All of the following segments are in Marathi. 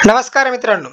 नमस्कार मित्रांनो,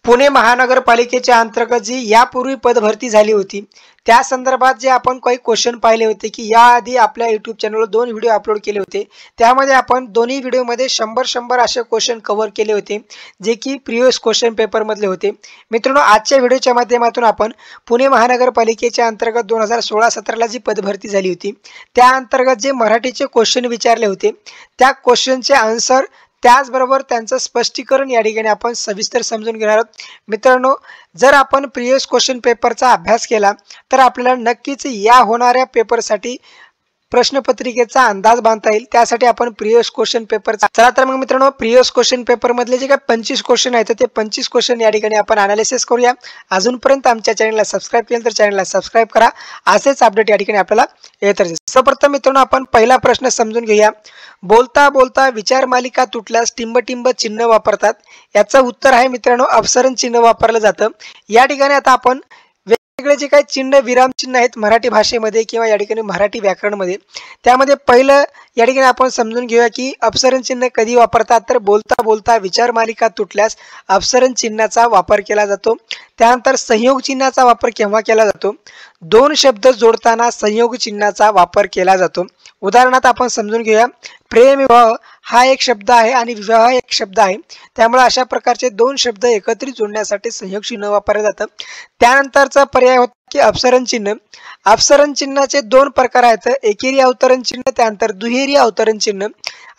पुणे महानगरपालिकेच्या अंतर्गत जी यापूर्वी पदभरती झाली होती त्या संदर्भात जे आपण काही क्वेश्चन पाहिले होते की याआधी आपल्या YouTube चॅनलवर 2 व्हिडिओ अपलोड केले होते। त्यामध्ये आपण दोन्ही व्हिडिओमध्ये 100 असे क्वेश्चन कव्हर केले होते जे की प्रीवियस क्वेश्चन पेपर मधले होते। मित्रांनो, आजच्या व्हिडिओच्या माध्यमातून आपण पुणे महानगरपालिकेच्या अंतर्गत 2016-17 ला जी पदभरती झाली होती त्या अंतर्गत जे मराठीचे क्वेश्चन विचारले होते त्या क्वेश्चनचे आन्सर त्याचबरोबर त्यांचं स्पष्टीकरण या ठिकाणी आपण सविस्तर समजून घेणार आहोत। मित्रांनो, जर आपण प्रीवियस क्वेश्चन पेपरचा अभ्यास केला तर आपल्याला नक्कीच या होणाऱ्या पेपरसाठी प्रश्नपत्रिकेचा अंदाज बांधता येईल। त्यासाठी आपण प्रीवियस क्वेश्चन पेपरचा चला तर मग मित्रांनो, प्रीवियस क्वेश्चन पेपर मधले जे काही 25 क्वेश्चन आहेत ते 25 क्वेश्चन या ठिकाणी आपण अनालिसिस करूया। अजूनपर्यंत आमच्या चॅनलला सबस्क्राइब केलं तर चॅनलला सबस्क्राइब करा, असेच अपडेट या ठिकाणी आपल्याला येत राहतील। सर्वप्रथम मित्रांनो, आपण पहिला प्रश्न समजून घेऊया। बोलता बोलता विचार मालिका तुटल्यास टिंब चिन्ह वापरतात। याचं उत्तर आहे मित्रांनो अपसरण चिन्ह वापरलं जातं। या ठिकाणी आता आपण वेगवेगळे जे काही चिन्ह विराम चिन्ह आहेत मराठी भाषेमध्ये किंवा या ठिकाणी मराठी व्याकरणमध्ये, त्यामध्ये पहिलं या ठिकाणी आपण समजून घेऊया की अपसरण चिन्ह कधी वापरतात तर बोलता बोलता विचार मालिका तुटल्यास अपसरण चिन्हाचा वापर केला जातो। त्यानंतर संयोग चिन्हाचा वापर केव्हा केला जातो? दोन शब्द जोडताना संयोग चिन्हाचा वापर केला जातो। उदाहरणार्थ आपण समजून घेऊया, प्रेम विवाह हा एक शब्द आहे आणि विवाह एक शब्द आहे, त्यामुळे अशा प्रकारचे दोन शब्द एकत्रित जोडण्यासाठी संयोग चिन्ह वापरले जातं। त्यानंतरचा पर्याय होता की अपसरण चिन्ह। अपसरण चिन्हाचे दोन प्रकार आहेत, एकेरी अवतरण चिन्ह त्यानंतर दुहेरी अवतरण चिन्ह।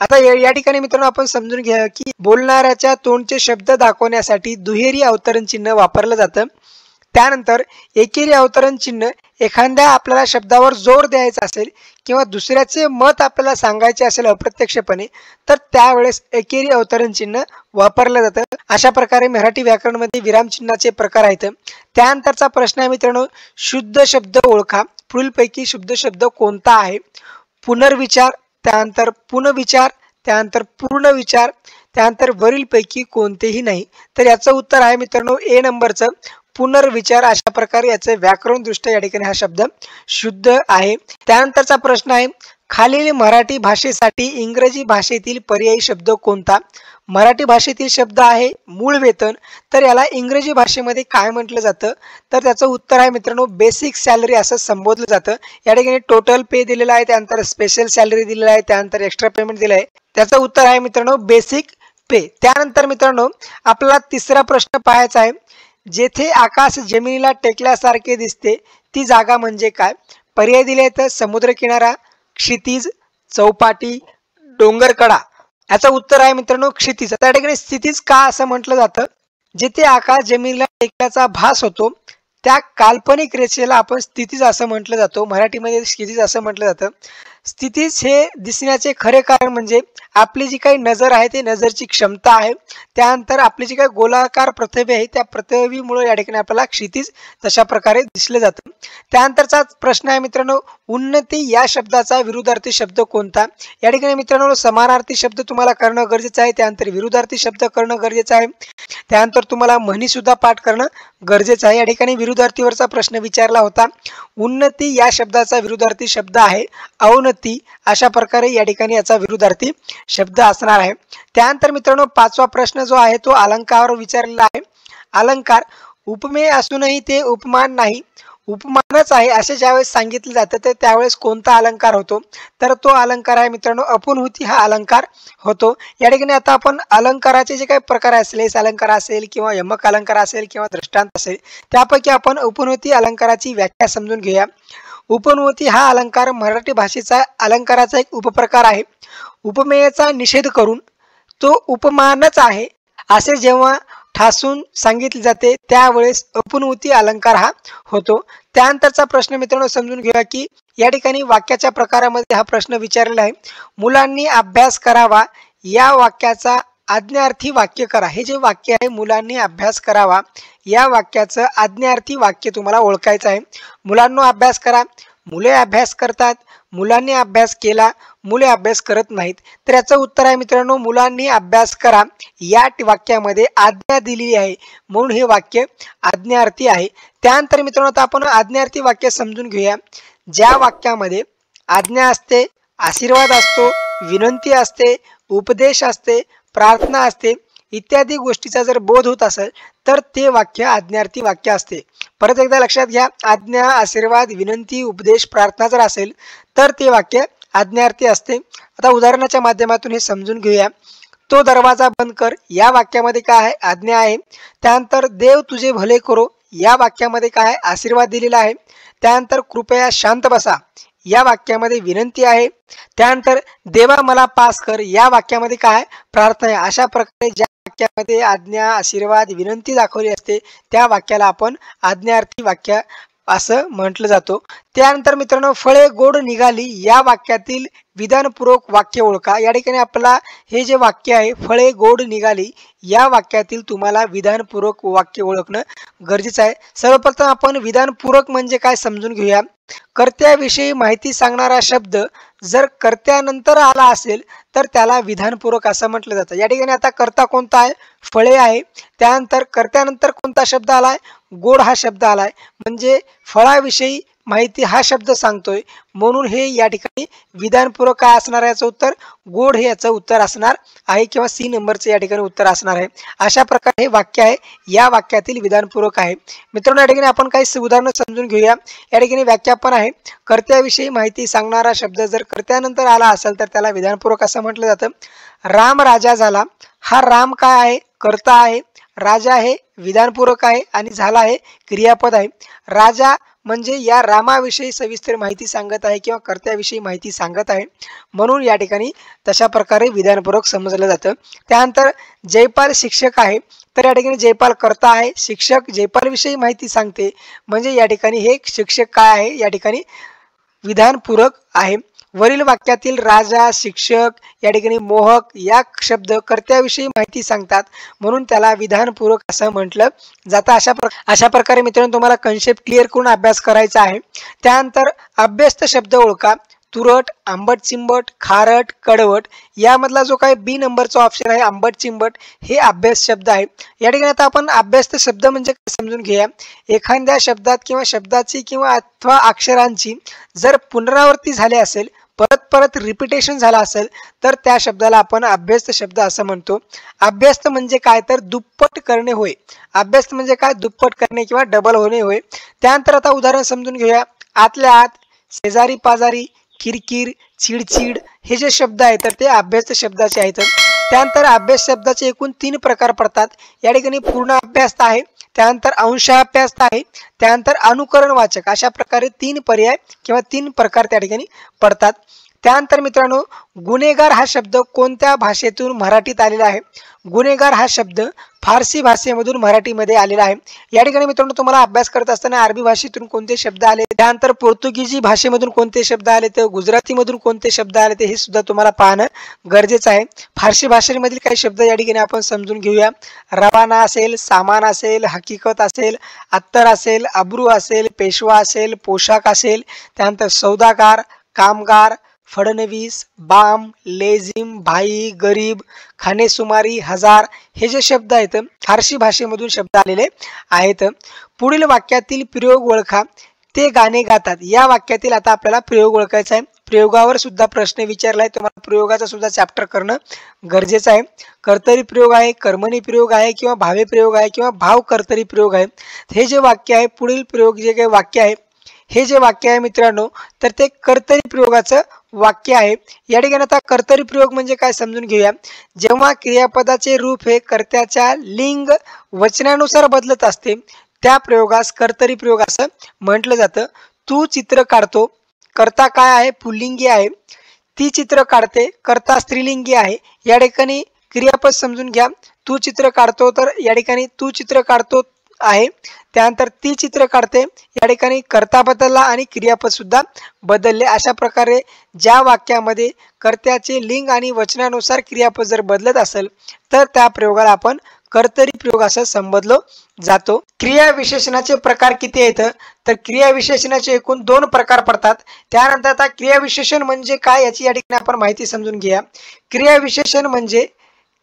आता या ठिकाणी मित्रांनो आपण समजून घ्या की बोलणाऱ्याच्या तोंडचे शब्द दाखवण्यासाठी दुहेरी अवतरण चिन्ह वापरलं जातं। त्यानंतर एकेरी अवतरण चिन्ह एखाद्या आपल्याला शब्दावर जोर द्यायचा असेल किंवा दुसऱ्याचे मत आपल्याला सांगायचे असेल अप्रत्यक्षपणे तर त्यावेळेस एकेरी अवतरण चिन्ह वापरलं जातं। अशा प्रकारे मराठी व्याकरणमध्ये विराम चिन्हाचे प्रकार आहेत। त्यानंतरचा प्रश्न आहे मित्रांनो, शुद्ध शब्द ओळखा। पुढीलपैकी शुद्ध शब्द कोणता आहे? पुनर्विचार, त्यानंतर पुनर्विचार, त्यानंतर पूर्ण विचार, त्यानंतर वरीलपैकी कोणतेही नाही। तर याचं उत्तर आहे मित्रांनो ए नंबरचं पुनर्विचार। अशा प्रकारे याचे व्याकरण दृष्ट्या या ठिकाणी हा शब्द शुद्ध आहे। त्यानंतरचा प्रश्न आहे, खालील मराठी भाषेसाठी इंग्रजी भाषेतील पर्यायी शब्द कोणता? मराठी भाषेतील शब्द आहे मूळ वेतन, तर याला इंग्रजी भाषेमध्ये काय म्हटलं जातं तर त्याचं उत्तर आहे मित्रांनो बेसिक सॅलरी असं संबोधलं जातं। या ठिकाणी टोटल पे दिलेला आहे, त्यानंतर स्पेशल सॅलरी दिलेला आहे, त्यानंतर एक्स्ट्रा पेमेंट दिलं आहे। त्याचं उत्तर आहे मित्रांनो बेसिक पे। त्यानंतर मित्रांनो आपल्याला तिसरा प्रश्न पाहायचा आहे, जेथे आकाश जमिनीला टेकल्यासारखे दिसते ती जागा म्हणजे काय? पर्याय दिले आहेत समुद्र किनारा, क्षितिज, चौपाटी, डोंगरकडा। याचं उत्तर आहे मित्रांनो क्षितिज। त्या ठिकाणी क्षितिज का असं म्हटलं जातं? जिथे आकाश जमिनीला टेकल्याचा भास होतो त्या काल्पनिक रेषेला आपण स्थितिज असं म्हटलं जातो। मराठीमध्ये क्षितिज असं म्हटलं जातं। स्थितिज हे दिसण्याचे खरे कारण म्हणजे आपली जी काही नजर आहे ते नजरची क्षमता आहे, त्यानंतर आपली जी काही गोलाकार पृथ्वी आहे त्या पृथ्वीमुळे या ठिकाणी आपल्याला क्षितिज तशा प्रकारे दिसले जातं। त्यानंतरचा प्रश्न आहे मित्रांनो, उन्नती या शब्दाचा विरुद्धार्थी शब्द कोणता? या ठिकाणी मित्रांनो समानार्थी शब्द तुम्हाला करणं गरजेचं आहे, त्यानंतर विरुद्धार्थी शब्द करणं गरजेचं आहे, त्यानंतर तुम्हाला म्हणी सुद्धा पाठ करणं गरजेचं आहे। या ठिकाणी विरुद्धार्थीवरचा प्रश्न विचारला होता। उन्नती या शब्दाचा विरुद्धार्थी शब्द आहे अवनती। अशा प्रकारे या ठिकाणी याचा विरुद्धार्थी शब्द असणार आहे। त्यानंतर मित्रांनो पाचवा प्रश्न जो आहे तो अलंकारावर विचारलेला आहे। अलंकार उपमेय असूनही ते उपमान नाही, उपमानच आहे असे ज्यावेळेस सांगितले जातं तर त्यावेळेस कोणता अलंकार होतो? तर तो अलंकार आहे मित्रांनो अपुनहुती हा अलंकार होतो। या ठिकाणी आता आपण अलंकाराचे जे काही प्रकार असेल, लेस अलंकार असेल किंवा यमक अलंकार असेल किंवा दृष्टांत असेल, त्यापैकी आपण उपनहुती अलंकाराची व्याख्या समजून घेऊया। उपनहुती हा अलंकार मराठी भाषेचा अलंकाराचा एक उपप्रकार आहे। उपमेयाचा निषेध करून तो उपमानच आहे असे जेव्हा ठासून सांगितले जाते त्यावेळेस अपनहुती अलंकार हा होतो। त्यानंतरचा प्रश्न मित्रांनो समजून घेऊया की या ठिकाणी वाक्याच्या प्रकारामध्ये हा प्रश्न विचारलेला आहे, मुलांनी अभ्यास करावा या वाक्याचा आज्ञार्थी वाक्य करा। हे जे वाक्य आहे मुलांनी अभ्यास करावा या वाक्याचं आज्ञार्थी वाक्य तुम्हाला ओळखायचं आहे। मुलांनो अभ्यास करा, मुले अभ्यास करतात, मुलांनी अभ्यास केला, मुले अभ्यास करत नाहीत। तर याचं उत्तर आहे मित्रांनो मुलांनी अभ्यास करा या वाक्यामध्ये आज्ञा दिलेली आहे म्हणून हे वाक्य आज्ञार्थी आहे। त्यानंतर मित्रांनो आता आपण आज्ञार्थी वाक्य समजून घेऊया। ज्या वाक्यामध्ये आज्ञा असते, आशीर्वाद असतो, विनंती असते, उपदेश असते, प्रार्थना असते इत्यादी गोष्टीचा जर बोध होत असेल तर ते वाक्य आज्ञार्थी वाक्य असते. परत एकदा लक्षात घ्या, आज्ञा, आशीर्वाद, विनंती, उपदेश, प्रार्थना जर असेल तर ते वाक्य आज्ञार्थी असते. आता उदाहरणाच्या माध्यमातून हे समजून घेऊया. तो दरवाजा बंद कर या वाक्यामध्ये काय आहे? आज्ञा आहे. त्यानंतर देव तुझे भले करो या वाक्यामध्ये काय आहे? आशीर्वाद दिलेला आहे. त्यानंतर कृपया शांत बसा या वाक्यामध्ये विनंती आहे. त्यानंतर देवा मला पास कर या वाक्यामध्ये काय आहे? प्रार्थना आहे. अशा प्रकारे ज्या वाक्यामध्ये आज्ञा, आशीर्वाद, विनंती दाखवली असते त्या वाक्याला आपण आज्ञार्थी वाक्य असं म्हटलं जातो. त्यानंतर मित्रांनो, फळे गोड निघाली या वाक्यातील विधानपूर्वक वाक्य ओळखा. या ठिकाणी आपल्याला हे जे वाक्य आहे, फळे गोड निघाली या वाक्यातील तुम्हाला विधानपूर्वक वाक्य ओळखणं गरजेचं आहे. सर्वप्रथम आपण विधानपूर्वक म्हणजे काय समजून घेऊया. कर्त्याविषयी माहिती सांगणारा शब्द जर कर्त्यानंतर आला असेल तर त्याला विधानपूर्वक असं म्हटलं जातं. या ठिकाणी आता कर्ता कोणता आहे? फळे आहे. त्यानंतर कर्त्यानंतर कोणता शब्द आलाय? गोड हा शब्द आलाय. म्हणजे फळाविषयी माहिती हा शब्द सांगतोय, म्हणून हे या ठिकाणी विधानपूर्वक काय असणार आहे? याचं उत्तर गोड हे याचं उत्तर असणार आहे, किंवा सी नंबरचं या ठिकाणी उत्तर असणार आहे. अशा प्रकारे हे वाक्य आहे, या वाक्यातील विधानपूर्वक आहे. मित्रांनो, या ठिकाणी आपण काही उदाहरणं समजून घेऊया. या ठिकाणी व्याख्या पण आहे. कर्त्याविषयी माहिती सांगणारा शब्द जर कर्त्यानंतर आला असेल तर त्याला विधानपूर्वक असं म्हटलं जातं. राम राजा झाला. हा राम काय आहे? कर्ता आहे. राजा हे विधानपूर्वक आहे आणि झाला हे क्रियापद आहे. राजा म्हणजे या रामाविषयी सविस्तर माहिती सांगत आहे किंवा कर्त्याविषयी माहिती सांगत आहे, म्हणून या ठिकाणी तशा प्रकारे विधानपूर्वक समजलं जातं. त्यानंतर जयपाल शिक्षक आहे. तर या ठिकाणी जयपाल कर्ता आहे. शिक्षक जयपालविषयी माहिती सांगते, म्हणजे या ठिकाणी हे शिक्षक काय आहे? या ठिकाणी विधानपूर्वक आहे. वरील वाक्यातील राजा, शिक्षक, या ठिकाणी मोहक या शब्द कर्त्याविषयी माहिती सांगतात, म्हणून त्याला विधानपूर्वक असं म्हटलं जातं. अशा प्रकारे मित्रांनो तुम्हाला कन्सेप्ट क्लिअर करून अभ्यास करायचा आहे. त्यानंतर अभ्यस्त शब्द ओळखा. तुरट, आंबट चिंबट, खारट, कडवट यामधला जो काही बी नंबरचा ऑप्शन आहे आंबट चिंबट, हे अभ्यास शब्द आहे. या ठिकाणी आता आपण अभ्यस्त शब्द म्हणजे काय समजून घेऊया. एखाद्या शब्दात किंवा शब्दाची किंवा अथवा अक्षरांची जर पुनरावृत्ती झाली असेल, परत परत रिपिटेशन झाला असेल, तर त्या शब्दाला आपण अभ्यस्त शब्द असं म्हणतो. अभ्यस्त म्हणजे काय? तर दुप्पट करणे होय. अभ्यस्त म्हणजे काय? दुप्पट करणे किंवा डबल होणे होय. त्यानंतर आता उदाहरण समजून घेऊया. आतल्या आत, शेजारी पाजारी, किरकिर, चिडचिड हे जे शब्द आहेत तर ते अभ्यस्त शब्दाचे आहेत. त्यानंतर अभ्यास शब्दाचे एकूण 3 प्रकार पडतात. या ठिकाणी पूर्ण अभ्यास्त आहे. त्यानंतर अंशाभ्यास्त आहे. त्यानंतर अनुकरणवाचक. अशा प्रकारे 3 पर्याय किंवा 3 प्रकार त्या ठिकाणी पडतात. त्यानंतर मित्रांनो, गुन्हेगार हा शब्द कोणत्या भाषेतून मराठीत आलेला आहे? गुन्हेगार हा शब्द फारसी भाषेमधून मराठीमध्ये आलेला आहे. या ठिकाणी मित्रांनो तुम्हाला अभ्यास करत असताना अरबी भाषेतून कोणते शब्द आले, त्यानंतर पोर्तुगीजी भाषेमधून कोणते शब्द आले, तर गुजरातीमधून कोणते शब्द आले, ते हे सुद्धा तुम्हाला पाहणं गरजेचं आहे. फारसी भाषेमधील काही शब्द या ठिकाणी आपण समजून घेऊया. रवाना असेल, सामान असेल, हकीकत असेल, अत्तर असेल, अब्रू असेल, पेशवा असेल, पोशाख असेल, त्यानंतर सौदागार, कामगार, फडणवीस, बाम, लेझिम, भाई, गरीब, खानेसुमारी, हजार हे जे शब्द आहेत फारसी भाषेमधून शब्द आलेले आहेत. पुढील वाक्यातील प्रयोग ओळखा. ते गाणे गातात या वाक्यातील आता आपल्याला प्रयोग ओळखायचा आहे. प्रयोगावर सुद्धा प्रश्न विचारलाय, तुम्हाला प्रयोगाचा सुद्धा चॅप्टर करणं गरजेचं आहे. कर्तरी प्रयोग आहे, कर्मणी प्रयोग आहे, किंवा भावे प्रयोग आहे, किंवा भाव कर्तरी प्रयोग आहे. हे जे वाक्य आहे, पुढील प्रयोग जे काही वाक्य आहे, हे जे वाक्य आहे मित्रांनो, तर ते कर्तरी प्रयोगाचं वाक्य आहे. या ठिकाणी आता कर्तरी प्रयोग म्हणजे काय समजून घेऊया. जेव्हा क्रियापदाचे रूप हे कर्त्याच्या लिंग वचनानुसार बदलत असते त्या प्रयोगास कर्तरी प्रयोग असं म्हटलं जातं. तू चित्र काढतो, कर्ता काय आहे? पुल्लिंगी आहे. ती चित्र काढते, कर्ता स्त्रीलिंगी आहे. या ठिकाणी क्रियापद समजून घ्या. तू चित्र काढतो, तर या ठिकाणी तू चित्र काढतो आहे. त्यानंतर ती चित्र काढते, या ठिकाणी कर्ता बदलला आणि क्रियापद सुद्धा बदलले. अशा प्रकारे ज्या वाक्यामध्ये कर्त्याचे लिंग आणि वचनानुसार क्रियापद जर बदलत असेल तर त्या प्रयोगाला आपण कर्तरी प्रयोग असं संबोधलं जातो. क्रिया विशेषणाचे प्रकार किती आहेत? तर क्रिया विशेषणाचे एकूण 2 प्रकार पडतात. त्यानंतर आता क्रिया विशेषण म्हणजे काय याची या ठिकाणी आपण माहिती समजून घ्या. क्रिया विशेषण म्हणजे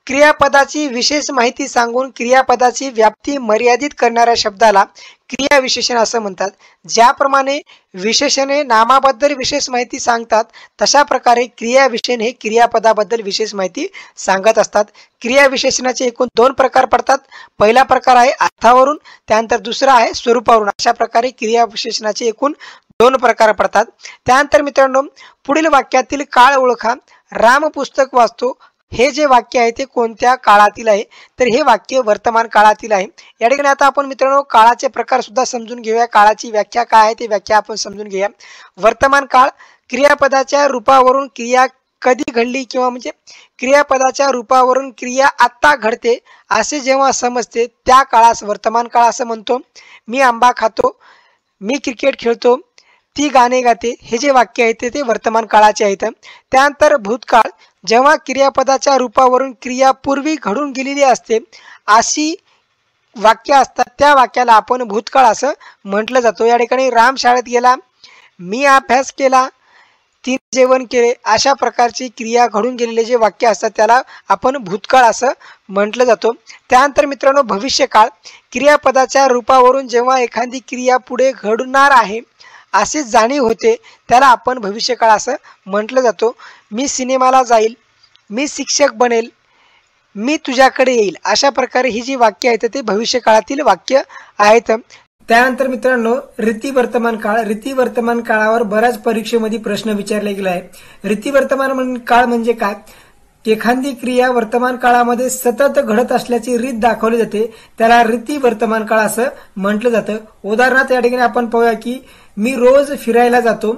क्रियापदाची विशेष माहिती सांगून क्रियापदाची व्याप्ती मर्यादित करणाऱ्या शब्दाला क्रियाविशेषण असं म्हणतात. ज्याप्रमाणे विशेषणे नामाबद्दल विशेष माहिती सांगतात, तशा प्रकारे क्रियाविशेषण हे क्रियापदाबद्दल विशेष माहिती सांगत असतात. क्रियाविशेषणाचे एकूण 2 प्रकार पडतात. पहिला प्रकार आहे अर्थावरून, त्यानंतर दुसरा आहे स्वरूपावरून. अशा प्रकारे क्रियाविशेषणाचे एकूण 2 प्रकार पडतात. त्यानंतर मित्रांनो, पुढील वाक्यातील काळ ओळखा. राम पुस्तक वाचतो हे जे वाक्य आहे ते कोणत्या काळातील आहे? तर हे वाक्य वर्तमान काळातील आहे. या ठिकाणी आता आपण मित्रांनो काळाचे प्रकार सुद्धा समजून घेऊया. काळाची व्याख्या काय आहे ते व्याख्या आपण समजून घेऊया. वर्तमान काळ, क्रियापदाच्या रूपावरून क्रिया कधी घडली किंवा म्हणजे क्रियापदाच्या रूपावरून क्रिया आत्ता घडते असे जेव्हा समजते त्या काळास वर्तमान काळ असं म्हणतो. मी आंबा खातो, मी क्रिकेट खेळतो, ती गाणे गाते, हे जे वाक्य आहे ते वर्तमान काळाचे आहेत. त्यानंतर भूतकाळ, जेव्हा क्रियापदाच्या रूपावरून क्रिया पूर्वी घडून गेलेली असते अशी वाक्य असतात, त्या वाक्याला आपण भूतकाळ असं म्हटलं जातो. या ठिकाणी राम शाळेत गेला, मी अभ्यास केला, तिने जेवण केले, अशा प्रकारची क्रिया घडून गेलेले जे वाक्य असतात त्याला आपण भूतकाळ असं म्हटलं जातो. त्यानंतर मित्रांनो भविष्यकाळ, क्रियापदाच्या रूपावरून जेव्हा एखादी क्रिया पुढे घडणार आहे अशी जाणीव होते त्याला आपण भविष्यकाळ असं म्हटलं जातो. मी सिनेमाला जाईल, मी शिक्षक बनेल, मी तुझ्याकडे येईल, अशा प्रकारे ही जी वाक्य आहेत ते भविष्यकाळातील वाक्य आहेत. त्यानंतर मित्रांनो रीती वर्तमान काळ. रीती वर्तमान काळावर बऱ्याच परीक्षेमध्ये प्रश्न विचारले गेला आहे. रीती वर्तमान काळ म्हणजे काय? एखादी क्रिया वर्तमान काळामध्ये सतत घडत असल्याची रीत दाखवली जाते, त्याला रीती वर्तमान काळ असं म्हटलं जातं. उदाहरणार्थ या ठिकाणी आपण पाहूया की मी रोज फिरायला जातो,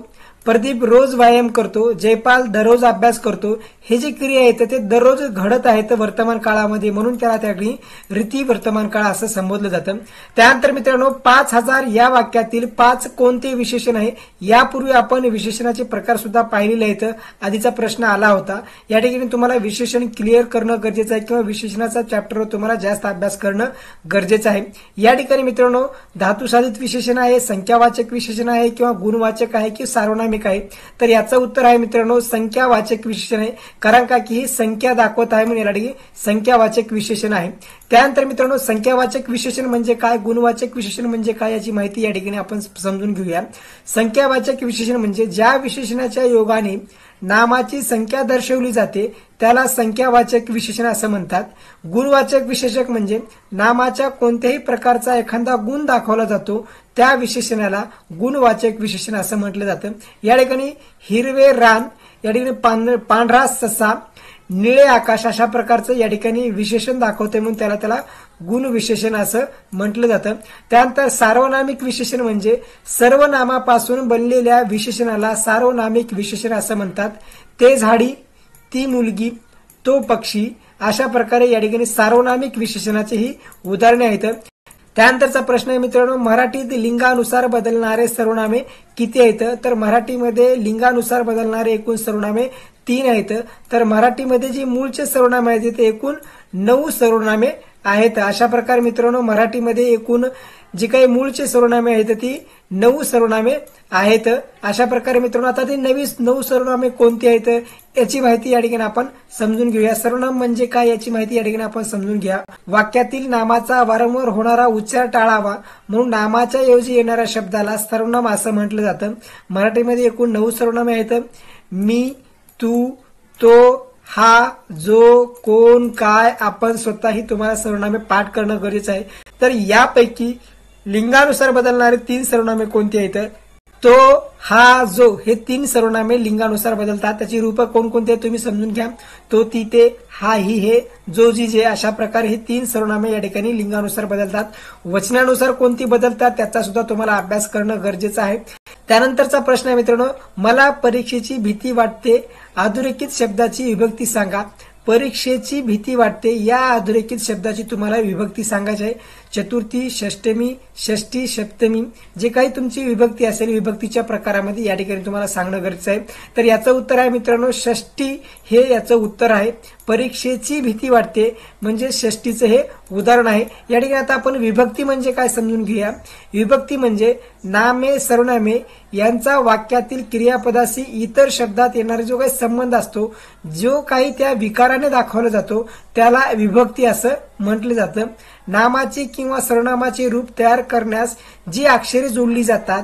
प्रदीप रोज व्यायाम करतो, जयपाल दररोज अभ्यास करतो. हे जे क्रिया आहेत ते दररोज घडत आहेत वर्तमान काळामध्ये, म्हणून त्याला त्या ठिकाणी रीती वर्तमान काळ असं संबोधलं जातं. त्यानंतर मित्रांनो 5000 या वाक्यातील 5 कोणते विशेषण आहे? यापूर्वी आपण विशेषणाचे प्रकार सुद्धा पाहिलेले आहेत. आधीचा प्रश्न आला होता. या ठिकाणी तुम्हाला विशेषण क्लिअर करणं गरजेचं आहे किंवा विशेषणाचा चॅप्टरवर तुम्हाला जास्त अभ्यास करणं गरजेचं आहे. या ठिकाणी मित्रांनो धातुसाधित विशेषण आहे, संख्यावाचक विशेषण आहे किंवा गुणवाचक आहे की सार्वनामिक आहे? तर याचं उत्तर आहे मित्रांनो संख्यावाचक विशेषण आहे, कारण का की ही संख्या दाखवत आहे म्हणून या ठिकाणी संख्यावाचक विशेषण आहे. त्यानंतर मित्रांनो संख्यावाचक विशेषण म्हणजे काय, गुणवाचक विशेषण म्हणजे काय याची माहिती या ठिकाणी आपण समजून घेऊया. संख्यावाचक विशेषण म्हणजे ज्या विशेषणाच्या योगाने नामाची संख्या दर्शवली जाते त्याला संख्यावाचक विशेषण असं म्हणतात. गुणवाचक विशेषक म्हणजे नामाच्या कोणत्याही प्रकारचा एखादा गुण दाखवला जातो त्या विशेषणाला गुणवाचक विशेषण असं म्हटलं जातं. या ठिकाणी हिरवे रान, या ठिकाणी पांढरा ससा, निळे आकाश अशा प्रकारचं या ठिकाणी विशेषण दाखवते म्हणून त्याला गुण विशेषण असं म्हटलं जातं. त्यानंतर सार्वनामिक विशेषण म्हणजे सर्वनामापासून बनलेल्या विशेषणाला सार्वनामिक विशेषण असं म्हणतात. ते झाडी, ती मुलगी, तो पक्षी, अशा प्रकारे या ठिकाणी सार्वनामिक विशेषणाचे ही उदाहरणे आहेत. त्यानंतरचा प्रश्न आहे मित्रांनो मराठीत लिंगानुसार बदलणारे सर्वनामे किती आहेत? तर मराठीमध्ये लिंगानुसार बदलणारे एकूण सर्वनामे 3 आहेत. तर मराठीमध्ये जी मूळचे सर्वनामे आहेत ते एकूण 9 सर्वनामे आहेत. अशा प्रकारे मित्रांनो मराठीमध्ये एकूण जी काही मूळचे सर्वनामे आहेत ती 9 सर्वनामे आहेत. अशा प्रकारे मित्रांनो आता ती 9 सर्वनामे कोणती आहेत याची माहिती या ठिकाणी आपण समजून घेऊया. सर्वनाम म्हणजे काय याची माहिती या ठिकाणी आपण समजून घ्या. वाक्यातील नामाचा वारंवार होणारा उच्चार टाळावा म्हणून नामाच्या ऐवजी येणाऱ्या शब्दाला सर्वनाम असं म्हटलं जातं. मराठीमध्ये एकूण 9 सर्वनामे आहेत. मी, तू, तो, हा, जो, कोण, काय, आपण स्वतःही तुम्हाला सर्वनामे पाठ करणं गरजेचं आहे. तर यापैकी लिंगानुसार बदलणारे 3 सर्वनामे कोणती आहेत? तो, हा, जो हे 3 सर्वनामे लिंगानुसार बदलतात. त्याची रूप कोणकोणती आहेत तुम्ही समजून घ्या. तो, ती, ते, हा, ही, हे, जो, जी, जे अशा प्रकारे हे 3 सर्वनामे या ठिकाणी लिंगानुसार बदलतात. वचनानुसार कोणती बदलतात त्याचा सुद्धा तुम्हाला अभ्यास करणं गरजेचं आहे. त्यानंतरचा प्रश्न आहे मित्रांनो मला परीक्षेची भीती वाटते, अधोरेखित शब्दाची विभक्ती सांगा. परीक्षेची भीती वाटते या अधोरेखित शब्दाची तुम्हाला विभक्ती सांगायची आहे. चतुर्थी, षष्टमी, षष्ठी, सप्तमी जे काही तुमची विभक्ती असेल विभक्तीच्या प्रकारामध्ये या ठिकाणी तुम्हाला सांगणं गरजेचं आहे. तर याचं उत्तर आहे मित्रांनो षष्ठी हे याचं उत्तर आहे. परीक्षेची भीती वाटते म्हणजे षष्ठीचं हे उदाहरण आहे. या ठिकाणी आता आपण विभक्ती म्हणजे काय समजून घेऊया. विभक्ती म्हणजे नामे सर्वनामे यांचा वाक्यातील क्रियापदाशी इतर शब्दात येणारा जो काही संबंध असतो, जो काही त्या विकाराने दाखवला जातो त्याला विभक्ती असं म्हटलं जातं. नामाचे किंवा सर्वनामाचे रूप तयार करण्यास जी अक्षरे जोडली जातात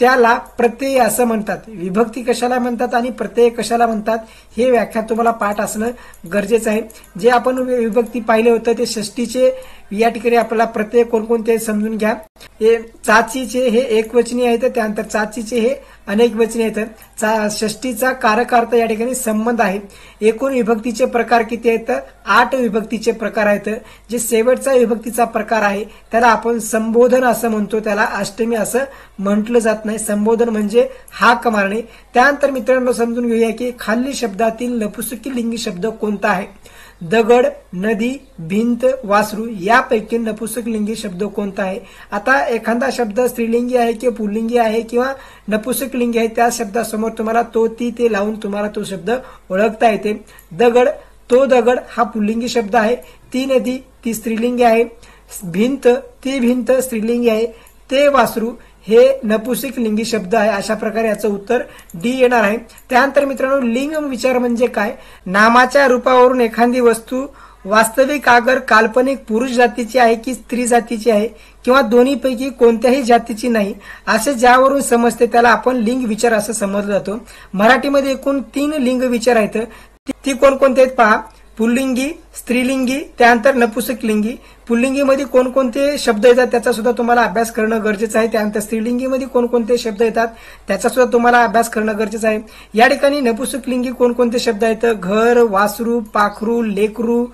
त्याला प्रत्यय असं म्हणतात. विभक्ती कशाला म्हणतात आणि प्रत्यय कशाला म्हणतात हे व्याख्या तुम्हाला पाठ असणं गरजेचं आहे. जे आपण विभक्ती पाहिले होतं ते षष्टीचे या ठिकाणी आपल्याला प्रत्यय कोणकोणते समजून घ्या. हे चाचीचे हे एकवचनी आहेत, त्यानंतर चाचीचे हे अनेक वचनी आहेत. षष्टीचा कारकार्थ या ठिकाणी संबंध आहे. एकूण विभक्तीचे प्रकार किती आहेत? 8 विभक्तीचे प्रकार आहेत. जे शेवटचा विभक्तीचा प्रकार आहे त्याला आपण संबोधन असं म्हणतो, त्याला अष्टमी असं म्हटलं जात नाही. संबोधन म्हणजे हाक मारणे. त्यानंतर मित्रांनो समजून घेऊया की खालील शब्दातील नपुसकी लिंगी शब्द कोणता आहे. दगड, नदी, भिंत, वासरू यापैकी नपुसकलिंगी शब्द कोणता आहे. आता एखादा शब्द स्त्रीलिंगी आहे किंवा पुल्लिंगी आहे किंवा नपुसकलिंगी आहे त्या शब्दासमोर तुम्हाला तो, ती, ते लावून तुम्हाला तो शब्द ओळखता येते. दगड, तो दगड हा पुल्लिंगी शब्द आहे. ती नदी, ती स्त्रीलिंगी आहे. भिंत, ती भिंत स्त्रीलिंगी आहे. ते वासरू हे नपुसक लिंगी शब्द आहे. अशा प्रकारे याचं उत्तर डी येणार आहे. त्यानंतर मित्रांनो लिंग विचार म्हणजे काय. नामाच्या रूपावरून एखादी वस्तू वास्तविक आगर काल्पनिक पुरुष जातीची आहे की स्त्री जातीची आहे किंवा दोन्हीपैकी कोणत्याही जातीची नाही असे ज्यावरून समजते त्याला आपण लिंग विचार असं समजलं जातो. मराठीमध्ये एकूण 3 लिंग विचार आहेत. ती कोणकोणते आहेत पहा. पुल्लिंगी, स्त्रीलिंगी, त्यानंतर नपुसकलिंगी. पुल्लिंगीमध्ये कोणकोणते शब्द येतात त्याचा सुद्धा तुम्हाला अभ्यास करणं गरजेचं आहे. त्यानंतर स्त्रीलिंगीमध्ये कोणकोणते शब्द येतात त्याचा सुद्धा तुम्हाला अभ्यास करणं गरजेचं आहे. या ठिकाणी नपुसकलिंगी कोणकोणते शब्द आहेत. घर, वासरू, पाखरू, लेकरू,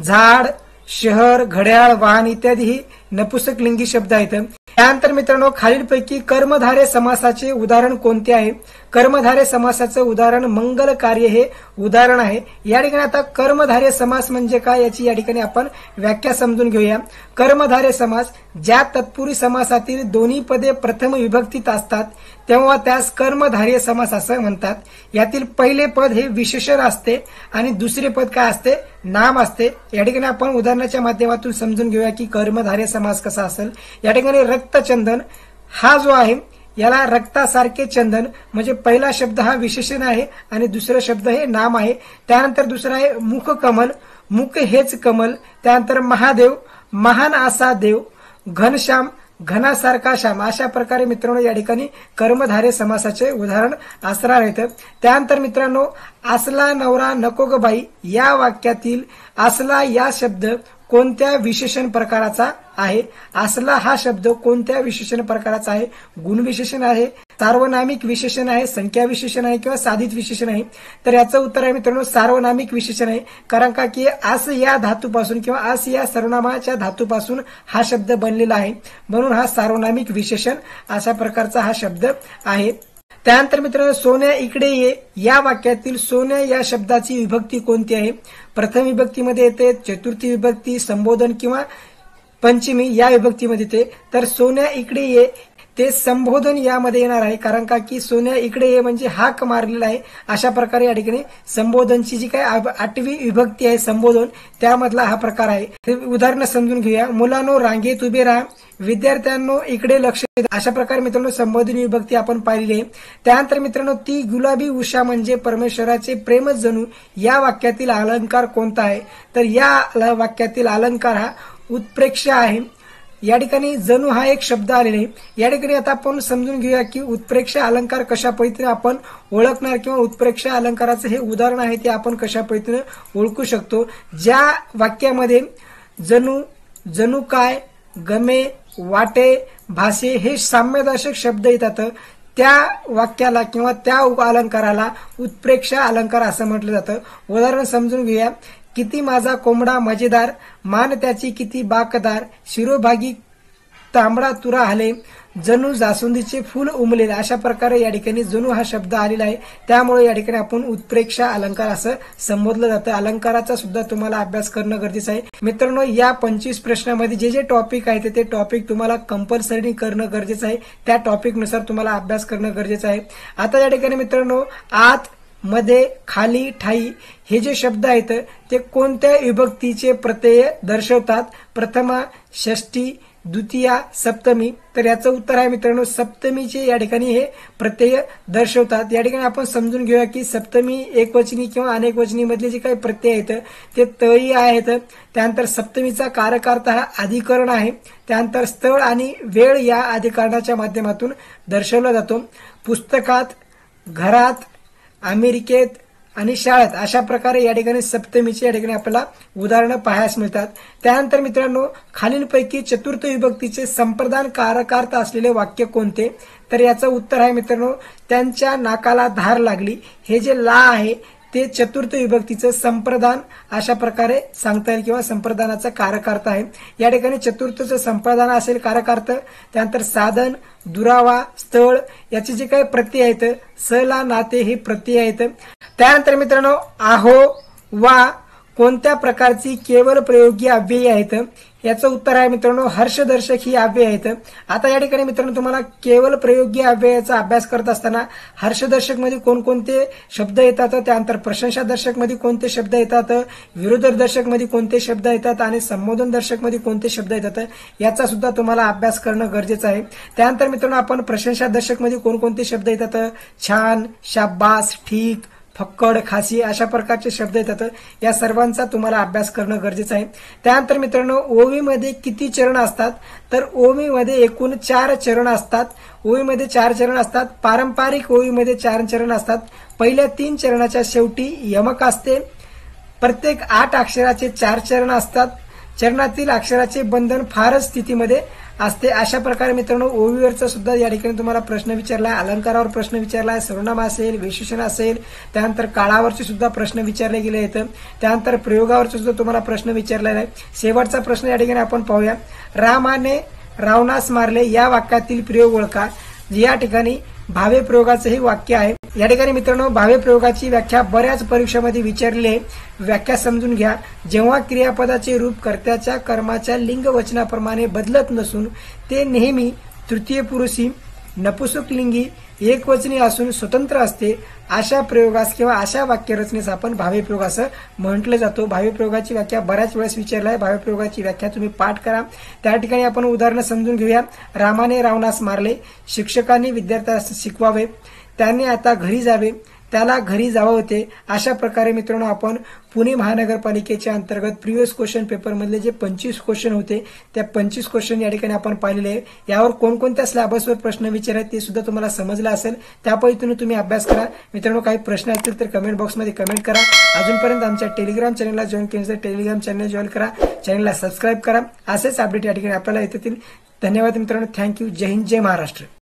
झाड, शहर, घड्याळ, वाहन इत्यादी ही नपुसकलिंगी शब्द आहेत. त्यानंतर मित्रांनो खालीलपैकी कर्मधारय समासाचे उदाहरण कोणते आहे. कर्मधारय समासाचं उदाहरण मंगल कार्य हे उदाहरण आहे. या ठिकाणी आता कर्मधारय समास म्हणजे काय याची या ठिकाणी आपण व्याख्या समजून घेऊया. कर्मधारय समास ज्या तत्पुरुषी समासातील दोन्ही पदे प्रथम विभक्तीत असतात तेव्हा त्यास कर्मधारय समास असं म्हणतात. यातील पहिले पद हे विशेषण असते आणि दुसरे पद काय असते, नाम असते. या ठिकाणी आपण उदाहरणाच्या माध्यमातून समजून घेऊया की कर्मधारय समास कसा असेल. या ठिकाणी रक्तचंदन हा जो आहे याला रक्तासारखे चंदन म्हणजे पहिला शब्द हा विशेषण आहे आणि दुसरा शब्द हे नाम आहे. त्यानंतर दुसरा आहे मुख कमल, मुख हेच कमल. त्यानंतर महादेव, महान असा देव. घनश्याम, घनासारखा श्याम. अशा प्रकारे मित्रांनो या ठिकाणी कर्मधारय समासाचे उदाहरण असणार आहेत. त्यानंतर मित्रांनो असला नवरा नको ग बाई या वाक्यातील असला या शब्द कोणत्या विशेषण प्रकाराचा आहे. असला हा शब्द कोणत्या विशेषण प्रकाराचा आहे. गुणविशेषण आहे, सार्वनामिक विशेषण आहे, संख्या विशेषण आहे किंवा साधित विशेषण आहे. तर याचं उत्तर आहे मित्रांनो सार्वनामिक विशेषण आहे. कारण का की अस या धातूपासून किंवा अस या सर्वनामाच्या धातूपासून हा शब्द बनलेला आहे म्हणून हा सार्वनामिक विशेषण अशा प्रकारचा हा शब्द आहे. त्यानंतर मित्रांनो सोन्या इकडे ये या वाक्यातील सोन्या या शब्दाची विभक्ती कोणती आहे. प्रथम विभक्तीमध्ये येते, चतुर्थी विभक्ती, संबोधन किंवा पंचमी या विभक्तीमध्ये येते. तर सोन्या इकडे ये ते संबोधन यामध्ये येणार आहे. कारण का की सोन्या इकडे ये म्हणजे हाक मारलेला आहे. अशा प्रकारे या ठिकाणी संबोधनची जी काही 8वी विभक्ती आहे संबोधन त्यामधला हा प्रकार आहे. हे उदाहरण समजून घेऊया. मुलांनो रांगेत उभे राहा, विद्यार्थ्यांनो इकडे लक्ष द्या. अशा प्रकारे मित्रांनो संबोधनी विभक्ती आपण पाहिली आहे. त्यानंतर मित्रांनो ती गुलाबी उषा म्हणजे परमेश्वराचे प्रेमच जणू या वाक्यातील अलंकार कोणता आहे. तर या वाक्यातील अलंकार हा उत्प्रेक्ष आहे. या ठिकाणी जणू हा एक शब्द आलेला आहे. या ठिकाणी आता आपण समजून घेऊया की उत्प्रेक्ष अलंकार कशा पद्धतीने आपण ओळखणार किंवा उत्प्रेक्ष अलंकाराचं हे उदाहरण आहे ते आपण कशा पद्धतीने ओळखू शकतो. ज्या वाक्यामध्ये जणू, जणू काय, गमे, वाटे, भासे हे साम्यदर्शक शब्द येतात त्या वाक्याला किंवा त्या अलंकाराला उत्प्रेक्ष अलंकार असं म्हटलं जातं. उदाहरण समजून घेऊया. किती माझा कोंबडा मजेदार, मान त्याची किती बाकदार, शिरोभागी तांबडा तुरा हाले, जणू जास्वंदीचे फूल उमलेले, अशा प्रकारे या ठिकाणी जणू हा शब्द आलेला आहे. त्यामुळे या ठिकाणी आपण उत्प्रेक्षा अलंकार असं संबोधलं जातं. अलंकाराचा सुद्धा तुम्हाला अभ्यास करणं गरजेचं आहे. मित्रांनो, या 25 प्रश्नामध्ये जे जे टॉपिक आहेत ते टॉपिक तुम्हाला कंपल्सरी करणं गरजेचं आहे. त्या टॉपिकनुसार तुम्हाला अभ्यास करणं गरजेचं आहे. आता या ठिकाणी मित्रांनो, आत, मध्ये, खाली, ठाई हे जे शब्द आहेत ते कोणत्या विभक्तीचे प्रत्यय दर्शवतात? प्रथमा, षष्ठी, द्वितीया, सप्तमी. तर याचं उत्तर आहे मित्रांनो सप्तमीचे या ठिकाणी हे प्रत्यय दर्शवतात. या ठिकाणी आपण समजून घेऊया की सप्तमी एकवचनी किंवा अनेकवचनी मधले जे काही प्रत्यय आहेत ते तळी आहेत. त्यानंतर सप्तमीचा कारकार्थ हा अधिकरण आहे. त्यानंतर स्थळ आणि वेळ या अधिकरणाच्या माध्यमातून दर्शवला जातो. पुस्तकात, घरात, अमेरिकेत आणि शाळेत अशा प्रकारे या ठिकाणी सप्तमीचे या ठिकाणी आपल्याला उदाहरणं पाहायला मिळतात. त्यानंतर मित्रांनो, खालीलपैकी चतुर्थ विभक्तीचे संप्रदान कारकार्थ असलेले वाक्य कोणते? तर याचं उत्तर आहे मित्रांनो, त्यांच्या नाकाला धार लागली. हे जे ला आहे ते चतुर्थ विभक्तीचं संप्रदान अशा प्रकारे सांगता येईल किंवा संप्रदानाचा कारकार्थ आहे. या ठिकाणी चतुर्थचं संप्रदान असेल कारकार्थ. त्यानंतर साधन, दुरावा, स्थळ याचे जे काही प्रत्यय आहेत, स, ला, नाते हे प्रत्यय आहेत. त्यानंतर मित्रांनो, आहो, वा कोणत्या प्रकारची केवळ प्रयोगी अव्ययी आहेत? याचं उत्तर आहे मित्रांनो हर्षदर्शक ही अव्यय आहेत. आता या ठिकाणी मित्रांनो तुम्हाला केवळ प्रयोगी अव्ययाचा अभ्यास करत असताना हर्षदर्शक मध्ये कोणकोणते शब्द येतात, त्यानंतर प्रशंसादर्शक मध्ये कोणते शब्द येतात, विरोधदर्शक मध्ये कोणते शब्द येतात आणि संबोधन दर्शक मध्ये कोणते शब्द येतात याचा सुद्धा तुम्हाला अभ्यास करणं गरजेचं आहे. त्यानंतर मित्रांनो आपण प्रशंसादर्शक मध्ये कोणकोणते शब्द येतात? छान, शाबास, ठीक, फक्कड, खासी अशा प्रकारचे शब्द येतात. या सर्वांचा तुम्हाला अभ्यास करणं गरजेचं आहे. त्यानंतर मित्रांनो, ओवीमध्ये किती चरण असतात? तर ओवीमध्ये एकूण 4 चरण असतात. ओवीमध्ये 4 चरण असतात. पारंपरिक ओवीमध्ये 4 चरण असतात. पहिल्या 3 चरणाच्या शेवटी यमक असते. प्रत्येक 8 अक्षराचे 4 चरण असतात. चरणातील अक्षराचे बंधन फारच स्थितीमध्ये असते. अशा प्रकारे मित्रांनो ओवीवरचा सुद्धा या ठिकाणी तुम्हाला प्रश्न विचारलाय. अलंकारावर प्रश्न विचारलाय, सर्वनाम असेल, विशेषण असेल, त्यानंतर काळावरचे सुद्धा प्रश्न विचारले गेले आहेत. त्यानंतर प्रयोगावरचा सुद्धा तुम्हाला प्रश्न विचारलेला आहे. शेवटचा प्रश्न या ठिकाणी आपण पाहूया. रामाने रावणास मारले या वाक्यातील प्रयोग ओळखा. या ठिकाणी भावे प्रयोगाचं हे वाक्य आहे. या ठिकाणी मित्रांनो भावे प्रयोगाची व्याख्या बऱ्याच परीक्षेमध्ये विचारली आहे. व्याख्या समजून घ्या. जेव्हा क्रियापदाचे रूप कर्त्याच्या कर्माच्या लिंग वचनाप्रमाणे बदलत नसून ते नेहमी तृतीय पुरुषी, नपुंसकलिंगी, एकवचनी असून स्वतंत्र असते, अशा प्रयोगास किंवा अशा वाक्यरचनेस आपण भावे प्रयोग असं म्हटलं जातो. भावे प्रयोगाची व्याख्या बऱ्याच वेळेस विचारली आहे. भावे प्रयोगाची व्याख्या तुम्ही पाठ करा. त्या ठिकाणी आपण उदाहरणं समजून घेऊया. रामाने रावणास मारले. शिक्षकांनी विद्यार्थ्यास शिकवावे. त्याने आता घरी जावे. त्याला घरी जावं होते. अशा प्रकारे मित्रांनो आपण पुणे महानगरपालिकेच्या अंतर्गत प्रिव्हियस क्वेश्चन पेपर मधले जे 25 क्वेश्चन होते त्या 25 क्वेश्चन या ठिकाणी आपण पाहिलेले आहे. यावर कोणकोणत्या स्लॅबसवर प्रश्न विचारले ते सुद्धा तुम्हाला समजलं असेल. त्या पद्धतीने तुम्ही अभ्यास करा. मित्रांनो काही प्रश्न असतील तर कमेंट बॉक्समध्ये कमेंट करा. अजूनपर्यंत आमच्या टेलिग्राम चॅनलला जॉईन केलं तर टेलिग्राम चॅनल जॉईन करा. चॅनलला सबस्क्राईब करा. असेच अपडेट या ठिकाणी आपल्याला येतील. धन्यवाद मित्रांनो. थँक्यू. जय हिंद, जय महाराष्ट्र.